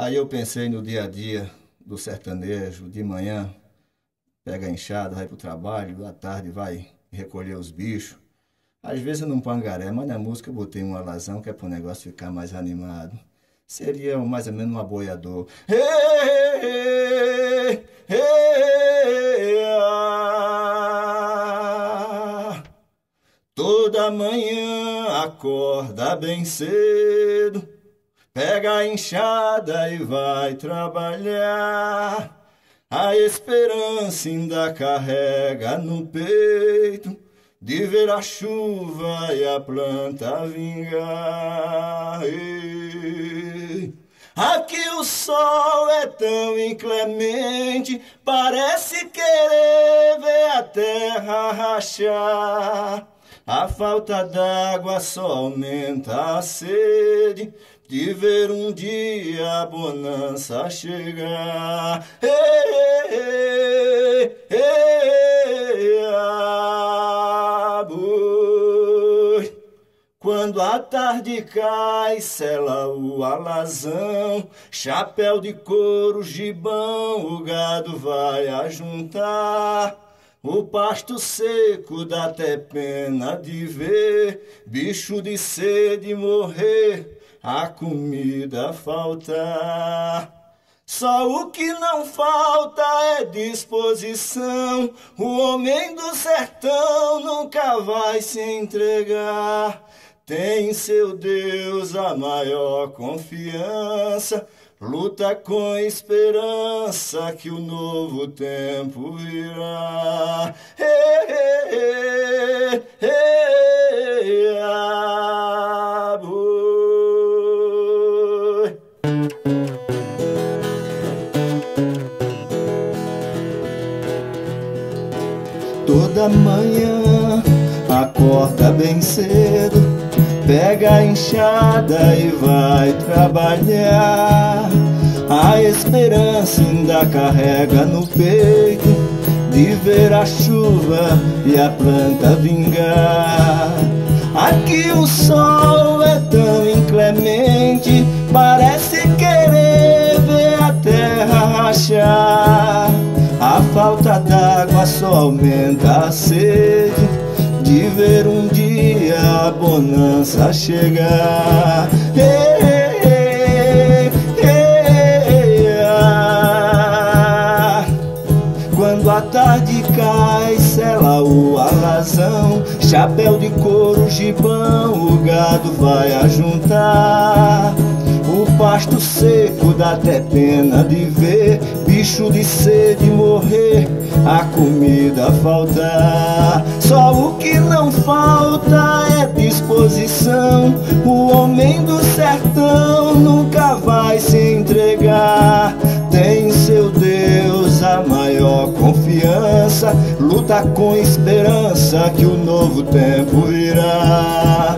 Aí eu pensei no dia a dia do sertanejo, de manhã pega a enxada, vai pro trabalho, à tarde vai recolher os bichos. Às vezes num pangaré, mas na música eu botei um alazão que é para o negócio ficar mais animado. Seria mais ou menos um aboiador. Hey, hey, ah. Toda manhã acorda bem cedo, pega a enxada e vai trabalhar. A esperança ainda carrega no peito de ver a chuva e a planta vingar. Aqui o sol é tão inclemente, parece querer ver a terra rachar. A falta d'água só aumenta a sede de ver um dia a bonança chegar. Ei, boi. Quando a tarde cai, sela o alazão, chapéu de couro, gibão, o gado vai ajuntar. O pasto seco dá até pena de ver bicho de sede morrer, a comida faltar. Só o que não falta é disposição. O homem do sertão nunca vai se entregar. Tem em seu Deus a maior confiança. Luta com esperança que o novo tempo virá. Boi. Toda manhã acorda bem cedo, pega a enxada e vai trabalhar. A esperança ainda carrega no peito de ver a chuva e a planta vingar. Aqui o sol é tão inclemente, parece querer ver a terra rachar. A falta d'água só aumenta a sede de ver um dia a bonança chegar. Quando a tarde cai, sela o alazão, chapéu de couro, gibão, o gado vai ajuntar. O pasto seco dá até pena de ver bicho de sede morrer, a comida faltar. Só o que não falta é disposição. O homem do sertão nunca vai se entregar. Tem em seu Deus a maior confiança. Luta com esperança que o novo tempo virá.